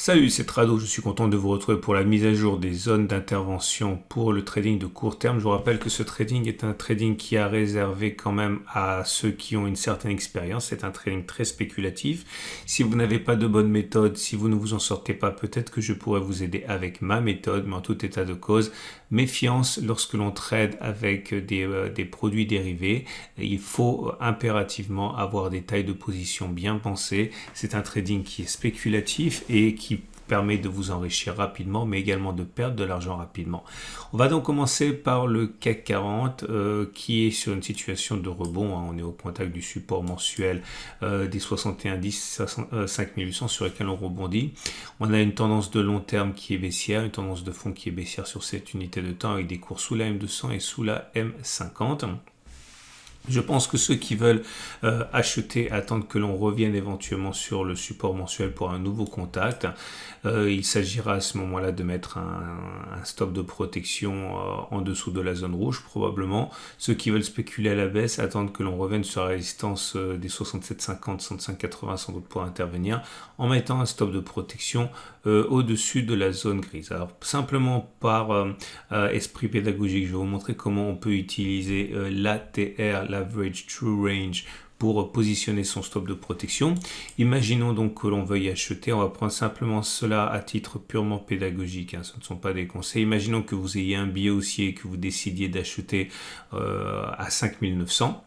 Salut, c'est Trado, je suis content de vous retrouver pour la mise à jour des zones d'intervention pour le trading de court terme. Je vous rappelle que ce trading est un trading qui est réservé quand même à ceux qui ont une certaine expérience. C'est un trading très spéculatif. Si vous n'avez pas de bonne méthode, si vous ne vous en sortez pas, peut-être que je pourrais vous aider avec ma méthode, mais en tout état de cause, méfiance lorsque l'on trade avec des produits dérivés. Il faut impérativement avoir des tailles de position bien pensées. C'est un trading qui est spéculatif et qui permet de vous enrichir rapidement, mais également de perdre de l'argent rapidement. On va donc commencer par le CAC 40 qui est sur une situation de rebond. On est au contact du support mensuel des 61,10, 5800 sur lequel on rebondit. On a une tendance de long terme qui est baissière, une tendance de fond qui est baissière sur cette unité de temps avec des cours sous la M200 et sous la M50. Je pense que ceux qui veulent acheter attendent que l'on revienne éventuellement sur le support mensuel pour un nouveau contact. Il s'agira à ce moment-là de mettre un stop de protection en dessous de la zone rouge probablement. Ceux qui veulent spéculer à la baisse attendent que l'on revienne sur la résistance des 67,50, 65,80 sans doute pour intervenir en mettant un stop de protection au-dessus de la zone grise. Alors simplement par esprit pédagogique, je vais vous montrer comment on peut utiliser l'ATR, l'Average True Range, pour positionner son stop de protection. Imaginons donc que l'on veuille acheter, on va prendre simplement cela à titre purement pédagogique, ce ne sont pas des conseils. Imaginons que vous ayez un billet haussier et que vous décidiez d'acheter à 5900.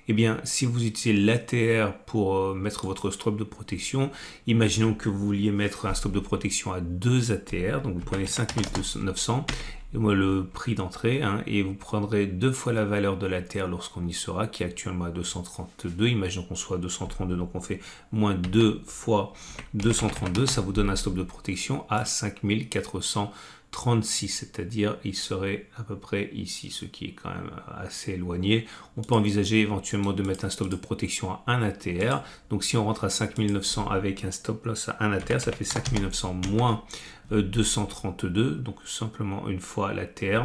Eh bien, si vous utilisez l'ATR pour mettre votre stop de protection, imaginons que vous vouliez mettre un stop de protection à 2 ATR, donc vous prenez 5900, le prix d'entrée, et vous prendrez 2 fois la valeur de l'ATR lorsqu'on y sera, qui est actuellement à 232. Imaginons qu'on soit à 232, donc on fait moins 2 fois 232, ça vous donne un stop de protection à 5436, c'est-à-dire il serait à peu près ici, ce qui est quand même assez éloigné. On peut envisager éventuellement de mettre un stop de protection à 1 ATR. Donc si on rentre à 5900 avec un stop loss à 1 ATR, ça fait 5900 moins 232, donc simplement une fois l'ATR.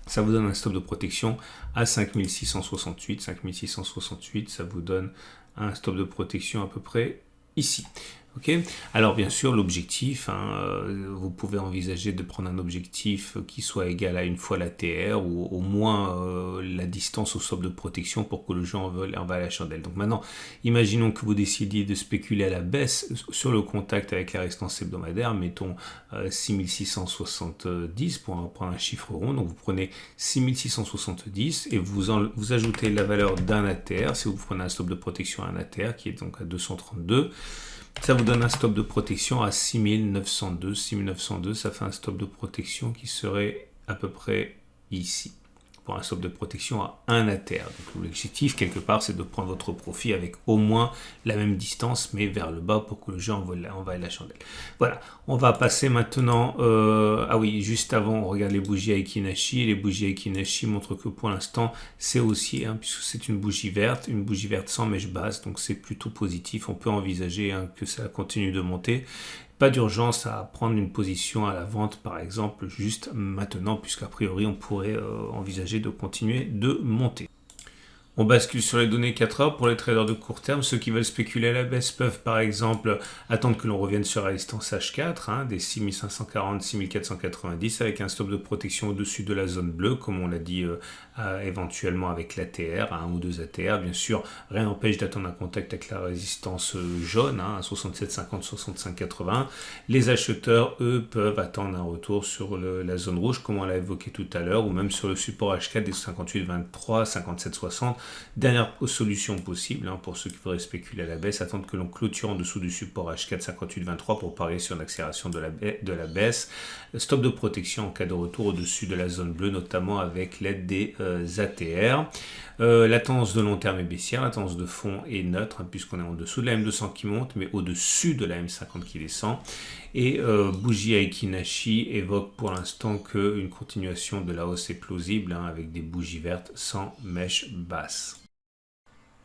Ça vous donne un stop de protection à 5668. 5668, ça vous donne un stop de protection à peu près ici. Okay. Alors bien sûr l'objectif, vous pouvez envisager de prendre un objectif qui soit égal à une fois la TR ou au moins la distance au stop de protection pour que le jeu en vole la chandelle. Donc maintenant, imaginons que vous décidiez de spéculer à la baisse sur le contact avec la résistance hebdomadaire, mettons 6670 pour prendre un chiffre rond. Donc vous prenez 6670 et vous ajoutez la valeur d'un ATR. Si vous prenez un stop de protection à un ATR qui est donc à 232, ça vous donne un stop de protection à 6902. 6902, ça fait un stop de protection qui serait à peu près ici, pour un stop de protection à 1 ATR. Donc l'objectif, quelque part, c'est de prendre votre profit avec au moins la même distance, mais vers le bas pour que le jeu envoie la chandelle. Voilà, on va passer maintenant... ah oui, juste avant, on regarde les bougies Aiki-Nashi. Les bougies Aiki-Nashi montrent que pour l'instant, c'est haussier, puisque c'est une bougie verte sans mèche basse, donc c'est plutôt positif. On peut envisager que ça continue de monter. Pas d'urgence à prendre une position à la vente, par exemple, juste maintenant, puisqu'a priori, on pourrait envisager de continuer de monter. On bascule sur les données 4 heures pour les traders de court terme. Ceux qui veulent spéculer à la baisse peuvent par exemple attendre que l'on revienne sur la résistance H4 des 6540, 6490 avec un stop de protection au-dessus de la zone bleue, comme on l'a dit éventuellement avec l'ATR, 1 ou 2 ATR. Bien sûr, rien n'empêche d'attendre un contact avec la résistance jaune, 6750, 6580. Les acheteurs, eux, peuvent attendre un retour sur la zone rouge, comme on l'a évoqué tout à l'heure, ou même sur le support H4 des 5823, 5760. Dernière solution possible pour ceux qui voudraient spéculer à la baisse, attendre que l'on clôture en dessous du support H4 5823 pour parier sur une accélération de la baisse. Stop de protection en cas de retour au-dessus de la zone bleue, notamment avec l'aide des ATR. La tendance de long terme est baissière, la tendance de fond est neutre, puisqu'on est en dessous de la M200 qui monte, mais au-dessus de la M50 qui descend. Et bougie Aiki-Nashi évoque pour l'instant qu'une continuation de la hausse est plausible, avec des bougies vertes sans mèche basse.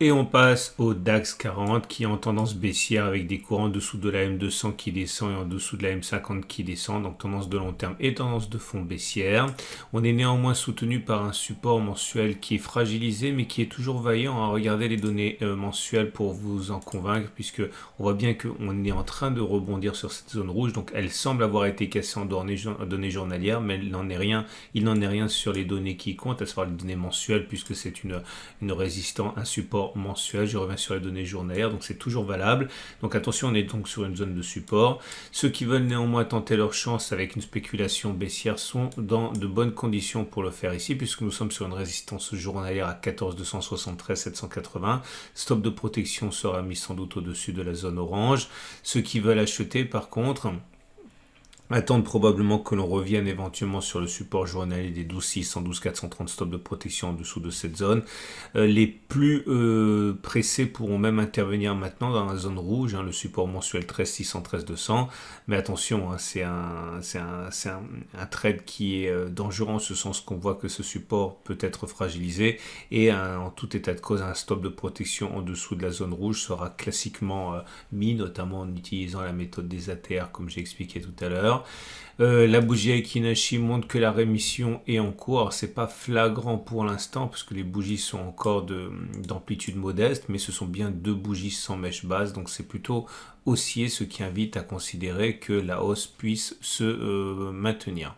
Et on passe au DAX 40 qui est en tendance baissière avec des cours en dessous de la M200 qui descend et en dessous de la M50 qui descend, donc tendance de long terme et tendance de fond baissière. On est néanmoins soutenu par un support mensuel qui est fragilisé mais qui est toujours vaillant. Regardez les données mensuelles pour vous en convaincre, puisque on voit bien qu'on est en train de rebondir sur cette zone rouge, donc elle semble avoir été cassée en données journalières, mais il n'en est rien sur les données qui comptent, à savoir les données mensuelles, puisque c'est une résistance, un support mensuel. Je reviens sur les données journalières, donc c'est toujours valable. Donc attention, on est donc sur une zone de support. Ceux qui veulent néanmoins tenter leur chance avec une spéculation baissière sont dans de bonnes conditions pour le faire ici, puisque nous sommes sur une résistance journalière à 14 273 780. Stop de protection sera mis sans doute au-dessus de la zone orange. Ceux qui veulent acheter, par contre, attendre probablement que l'on revienne éventuellement sur le support journalier des 12 12 430 stop de protection en dessous de cette zone. Les plus pressés pourront même intervenir maintenant dans la zone rouge, le support mensuel 13 200. Mais attention, c'est un trade qui est dangereux en ce sens qu'on voit que ce support peut être fragilisé et en tout état de cause, un stop de protection en dessous de la zone rouge sera classiquement mis, notamment en utilisant la méthode des ATR comme j'ai expliqué tout à l'heure. La bougie Aiki Nashi montre que la rémission est en cours. Alors, c'est pas flagrant pour l'instant parce que les bougies sont encore d'amplitude modeste, mais ce sont bien deux bougies sans mèche basse, donc c'est plutôt haussier, ce qui invite à considérer que la hausse puisse se maintenir.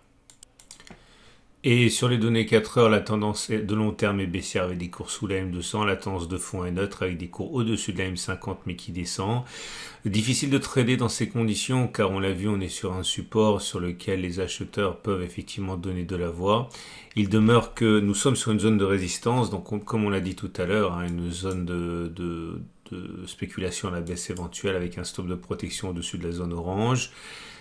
Et sur les données 4 heures, la tendance de long terme est baissière avec des cours sous la M200. La tendance de fond est neutre avec des cours au-dessus de la M50 mais qui descend. Difficile de trader dans ces conditions car on l'a vu, on est sur un support sur lequel les acheteurs peuvent effectivement donner de la voix. Il demeure que nous sommes sur une zone de résistance, donc comme on l'a dit tout à l'heure, une zone de spéculation à la baisse éventuelle avec un stop de protection au-dessus de la zone orange.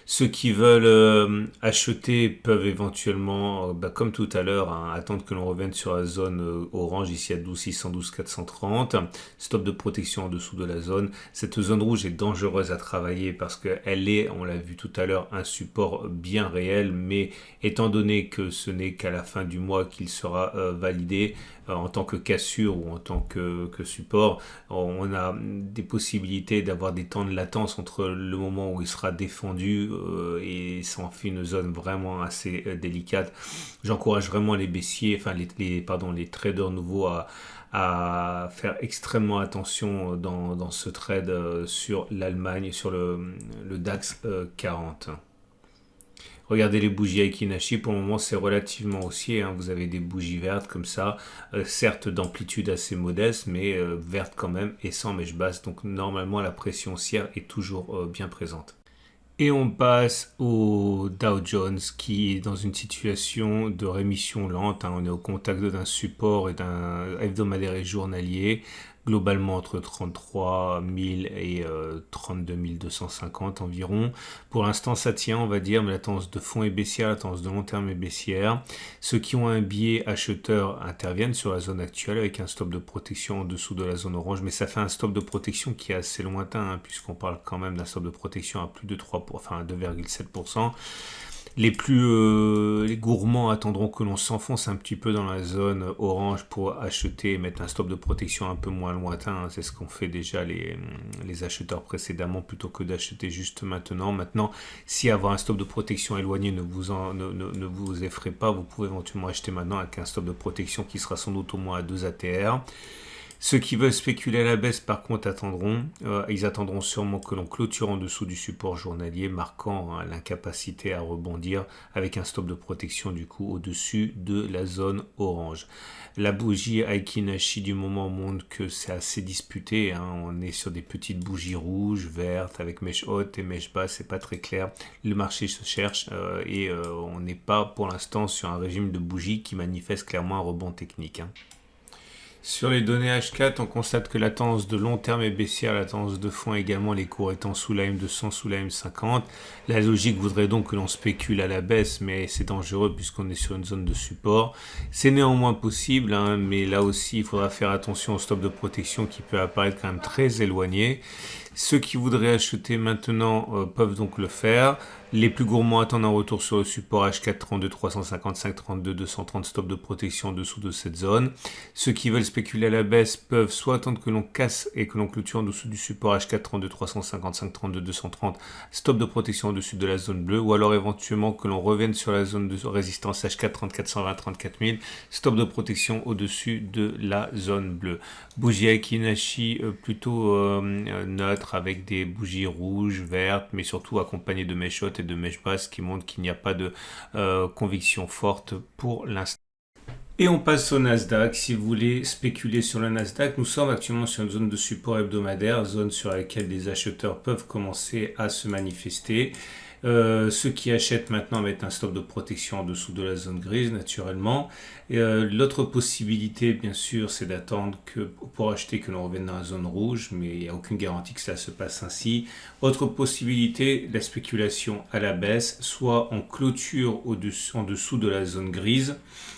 Ceux qui veulent acheter peuvent éventuellement, comme tout à l'heure, attendre que l'on revienne sur la zone orange, ici à 12 612 430. Stop de protection en dessous de la zone. Cette zone rouge est dangereuse à travailler parce qu'elle est, on l'a vu tout à l'heure, un support bien réel, mais étant donné que ce n'est qu'à la fin du mois qu'il sera validé, en tant que cassure ou en tant que support, on a des possibilités d'avoir des temps de latence entre le moment où il sera défendu et s'en fait une zone vraiment assez délicate. J'encourage vraiment les baissiers, enfin les traders nouveaux à faire extrêmement attention dans ce trade sur l'Allemagne, sur le DAX 40. Regardez les bougies Aiki Nashi, pour le moment c'est relativement haussier, vous avez des bougies vertes comme ça, certes d'amplitude assez modeste, mais vertes quand même et sans mèche basse, donc normalement la pression haussière est toujours bien présente. Et on passe au Dow Jones qui est dans une situation de rémission lente, on est au contact d'un support et d'un hebdomadaire et journalier, globalement entre 33 000 et 32 250 environ. Pour l'instant, ça tient, on va dire, mais la tendance de fond est baissière, la tendance de long terme est baissière. Ceux qui ont un biais acheteur interviennent sur la zone actuelle avec un stop de protection en dessous de la zone orange, mais ça fait un stop de protection qui est assez lointain, puisqu'on parle quand même d'un stop de protection à plus de 2,7%. Les gourmands attendront que l'on s'enfonce un petit peu dans la zone orange pour acheter et mettre un stop de protection un peu moins lointain. C'est ce qu'ont fait déjà les acheteurs précédemment plutôt que d'acheter juste maintenant. Maintenant, si avoir un stop de protection éloigné ne vous effraie pas, vous pouvez éventuellement acheter maintenant avec un stop de protection qui sera sans doute au moins à 2 ATR. Ceux qui veulent spéculer à la baisse, par contre, attendront. Ils attendront sûrement que l'on clôture en dessous du support journalier, marquant l'incapacité à rebondir avec un stop de protection du coup au-dessus de la zone orange. La bougie Aiki Nashi du moment montre que c'est assez disputé. On est sur des petites bougies rouges, vertes, avec mèche haute et mèche basse. C'est pas très clair. Le marché se cherche et on n'est pas pour l'instant sur un régime de bougies qui manifeste clairement un rebond technique. Sur les données H4, on constate que la tendance de long terme est baissière, la tendance de fond également, les cours étant sous la M200, sous la M50. La logique voudrait donc que l'on spécule à la baisse, mais c'est dangereux puisqu'on est sur une zone de support. C'est néanmoins possible, mais là aussi, il faudra faire attention au stop de protection qui peut apparaître quand même très éloigné. Ceux qui voudraient acheter maintenant peuvent donc le faire. Les plus gourmands attendent un retour sur le support H4 32 355 32 230 stop de protection en dessous de cette zone. Ceux qui veulent spéculer à la baisse peuvent soit attendre que l'on casse et que l'on clôture en dessous du support H4 32 355 32 230 stop de protection au-dessus de la zone bleue, ou alors éventuellement que l'on revienne sur la zone de résistance H4 34 120 34 000 stop de protection au-dessus de la zone bleue. Bougie Akinashi plutôt neutre avec des bougies rouges, vertes, mais surtout accompagnées de mèches hautes et de mèches basses qui montrent qu'il n'y a pas de conviction forte pour l'instant. Et on passe au Nasdaq. Si vous voulez spéculer sur le Nasdaq, nous sommes actuellement sur une zone de support hebdomadaire, zone sur laquelle des acheteurs peuvent commencer à se manifester. Ceux qui achètent maintenant mettent un stop de protection en dessous de la zone grise naturellement. L'autre possibilité bien sûr c'est d'attendre que pour acheter que l'on revienne dans la zone rouge, mais il n'y a aucune garantie que cela se passe ainsi. Autre possibilité, la spéculation à la baisse, soit en clôture en dessous de la zone grise,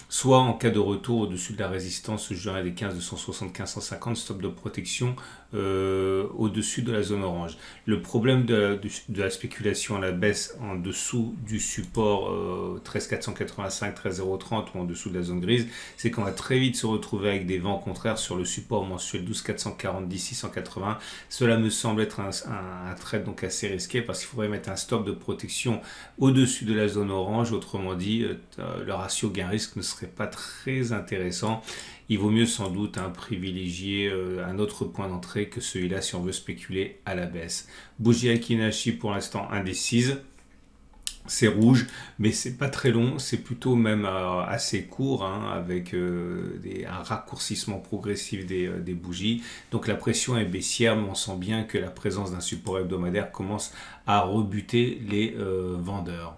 soit en cas de retour au-dessus de la résistance, je dirais des 15 275 150 stop de protection au-dessus de la zone orange. Le problème de la spéculation à la baisse en dessous du support 13 485 13 030 ou en dessous de la zone grise, c'est qu'on va très vite se retrouver avec des vents contraires sur le support mensuel 12 440 680. Cela me semble être un trade donc assez risqué parce qu'il faudrait mettre un stop de protection au-dessus de la zone orange. Autrement dit, le ratio gain-risque ne serait pas très intéressant. Il vaut mieux sans doute privilégier un autre point d'entrée que celui-là si on veut spéculer à la baisse. Bougie Akinashi pour l'instant indécise. C'est rouge, mais c'est pas très long, c'est plutôt même assez court, avec un raccourcissement progressif des bougies. Donc la pression est baissière, mais on sent bien que la présence d'un support hebdomadaire commence à rebuter les vendeurs.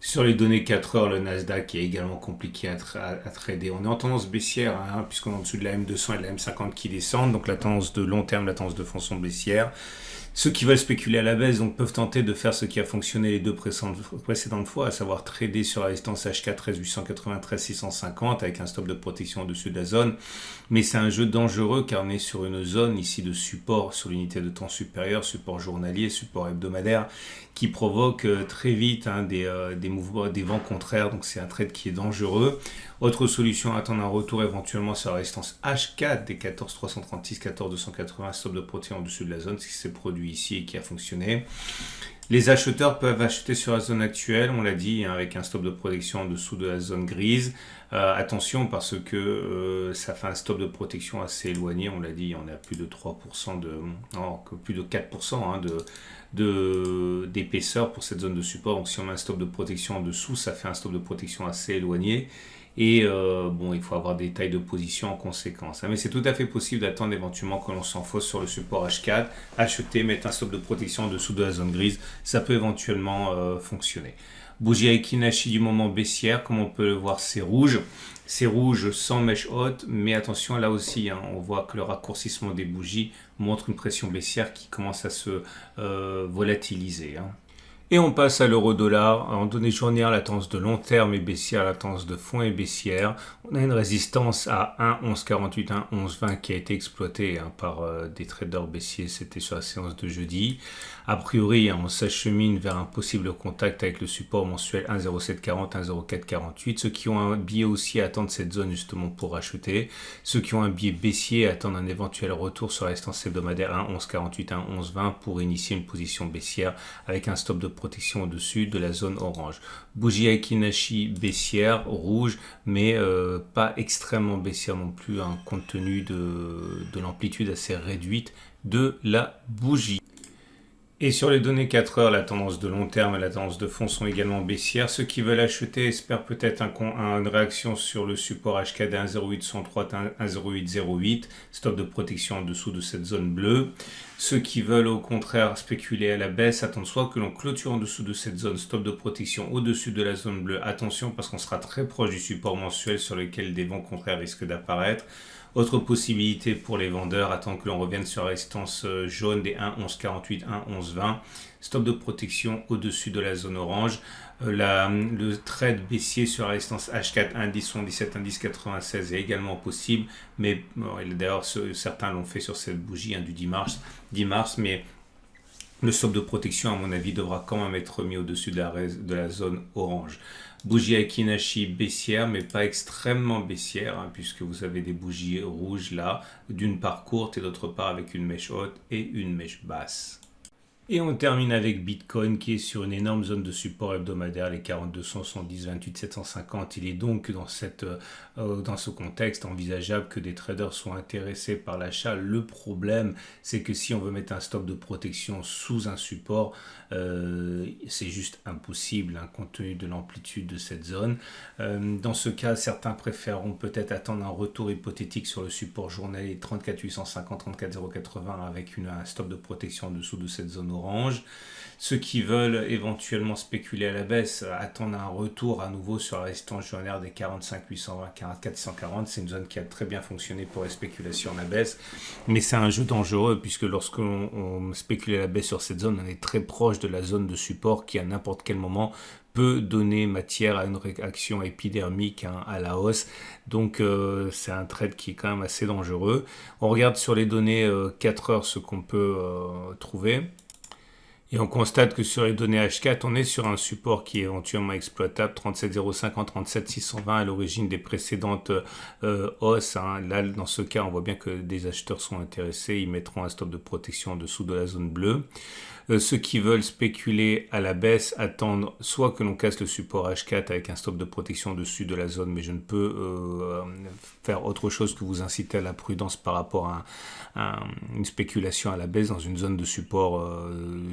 Sur les données 4 heures, le Nasdaq est également compliqué à trader. On est en tendance baissière, puisqu'on est en dessous de la M200 et de la M50 qui descendent. Donc la tendance de long terme, la tendance de fond sont baissières. Ceux qui veulent spéculer à la baisse donc, peuvent tenter de faire ce qui a fonctionné les deux précédentes fois, à savoir trader sur la résistance H4 13 893 650 avec un stop de protection au-dessus de la zone. Mais c'est un jeu dangereux car on est sur une zone ici de support sur l'unité de temps supérieure, support journalier, support hebdomadaire, qui provoque très vite des mouvements, des vents contraires. Donc c'est un trade qui est dangereux. Autre solution, attendre un retour éventuellement sur la résistance H4 des 14 336 14 280 stop de protection au-dessus de la zone, ce qui s'est produit ici et qui a fonctionné. Les acheteurs peuvent acheter sur la zone actuelle, on l'a dit, avec un stop de protection en dessous de la zone grise. Attention parce que ça fait un stop de protection assez éloigné, on l'a dit, on est à plus de 3%, plus de 4% d'épaisseur pour cette zone de support. Donc si on met un stop de protection en dessous, ça fait un stop de protection assez éloigné. Et il faut avoir des tailles de position en conséquence. Mais c'est tout à fait possible d'attendre éventuellement que l'on s'enfonce sur le support H4, acheter, mettre un stop de protection en dessous de la zone grise. Ça peut éventuellement fonctionner. Bougie Akinashi du moment baissière, comme on peut le voir, c'est rouge. C'est rouge sans mèche haute, mais attention là aussi, on voit que le raccourcissement des bougies montre une pression baissière qui commence à se volatiliser. Et on passe à l'euro-dollar. En données journalières, la tendance de long terme est baissière, la tendance de fond est baissière. On a une résistance à 1,1148, 1,1120 qui a été exploitée par des traders baissiers. C'était sur la séance de jeudi. A priori, on s'achemine vers un possible contact avec le support mensuel 1,0740, 1,0448. Ceux qui ont un biais aussi attendent cette zone justement pour acheter. Ceux qui ont un biais baissier attendent un éventuel retour sur la résistance hebdomadaire 1,1148, 1,1120 pour initier une position baissière avec un stop de protection au-dessus de la zone orange. Bougie Akinashi baissière, rouge, mais pas extrêmement baissière non plus, compte tenu de l'amplitude assez réduite de la bougie. Et sur les données 4 heures, la tendance de long terme et la tendance de fond sont également baissières. Ceux qui veulent acheter espèrent peut-être une réaction sur le support HKD 10803, 10808, stop de protection en dessous de cette zone bleue. Ceux qui veulent au contraire spéculer à la baisse attendent soit que l'on clôture en dessous de cette zone, stop de protection au-dessus de la zone bleue. Attention parce qu'on sera très proche du support mensuel sur lequel des vents contraires risquent d'apparaître. Autre possibilité pour les vendeurs, attendre que l'on revienne sur la résistance jaune des 1,1148, 1,1120. Stop de protection au-dessus de la zone orange. Le trade baissier sur la résistance H4, 1,1077, 1,1096 est également possible. Mais d'ailleurs, certains l'ont fait sur cette bougie du 10 mars, mais le stop de protection, à mon avis, devra quand même être mis au-dessus de la zone orange. Bougie Akinashi baissière, mais pas extrêmement baissière, puisque vous avez des bougies rouges là, d'une part courte et d'autre part avec une mèche haute et une mèche basse. Et on termine avec Bitcoin qui est sur une énorme zone de support hebdomadaire, les 42 110, 28 750. Il est donc dans ce contexte envisageable que des traders soient intéressés par l'achat. Le problème, c'est que si on veut mettre un stop de protection sous un support, c'est juste impossible compte tenu de l'amplitude de cette zone. Dans ce cas, certains préféreront peut-être attendre un retour hypothétique sur le support journalier 34 850, 34 080 avec un stop de protection en dessous de cette zone orange. Ceux qui veulent éventuellement spéculer à la baisse attendent un retour à nouveau sur la résistance journalière des 45 820, 44 640. C'est une zone qui a très bien fonctionné pour les spéculations à la baisse, mais c'est un jeu dangereux puisque lorsqu'on spécule à la baisse sur cette zone, on est très proche de la zone de support qui à n'importe quel moment peut donner matière à une réaction épidermique à la hausse. Donc c'est un trade qui est quand même assez dangereux. On regarde sur les données 4 heures ce qu'on peut trouver. Et on constate que sur les données H4, on est sur un support qui est éventuellement exploitable, 37,050, 37,620 à l'origine des précédentes hausses. Là, dans ce cas, on voit bien que des acheteurs sont intéressés. Ils mettront un stop de protection en dessous de la zone bleue. Ceux qui veulent spéculer à la baisse attendent soit que l'on casse le support H4 avec un stop de protection au-dessus de la zone, mais je ne peux faire autre chose que vous inciter à la prudence par rapport à une spéculation à la baisse dans une zone de support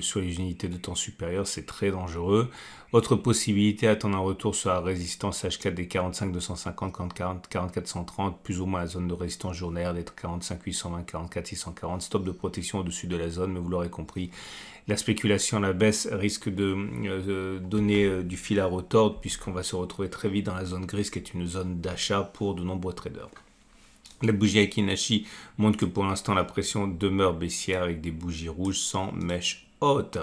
sur les unités de temps supérieures, c'est très dangereux. Autre possibilité, attendre un retour sur la résistance H4 des 45 250, 44 130, plus ou moins la zone de résistance journalière des 45 820, 44 640, stop de protection au-dessus de la zone, mais vous l'aurez compris, la spéculation à la baisse risque de donner du fil à retordre puisqu'on va se retrouver très vite dans la zone grise qui est une zone d'achat pour de nombreux traders. La bougie Akinashi montre que pour l'instant la pression demeure baissière avec des bougies rouges sans mèche haute.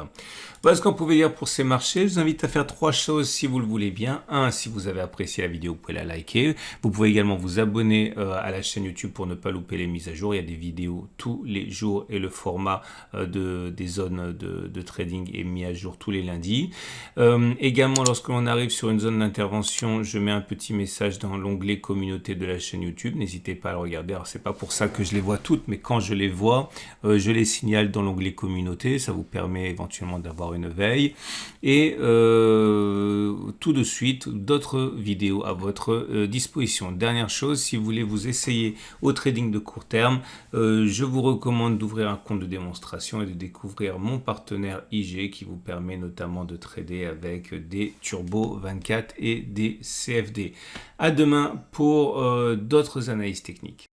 Voilà ce qu'on pouvait dire pour ces marchés. Je vous invite à faire 3 choses si vous le voulez bien. 1, si vous avez apprécié la vidéo, vous pouvez la liker. Vous pouvez également vous abonner à la chaîne YouTube pour ne pas louper les mises à jour. Il y a des vidéos tous les jours et le format des zones de trading est mis à jour tous les lundis. Également, lorsque l'on arrive sur une zone d'intervention, je mets un petit message dans l'onglet communauté de la chaîne YouTube. N'hésitez pas à le regarder. Alors, c'est pas pour ça que je les vois toutes, mais quand je les vois, je les signale dans l'onglet communauté. Ça vous permet éventuellement d'avoir une veille et tout de suite d'autres vidéos à votre disposition. Dernière chose, si vous voulez vous essayer au trading de court terme, je vous recommande d'ouvrir un compte de démonstration et de découvrir mon partenaire IG qui vous permet notamment de trader avec des Turbo 24 et des CFD. À demain pour d'autres analyses techniques.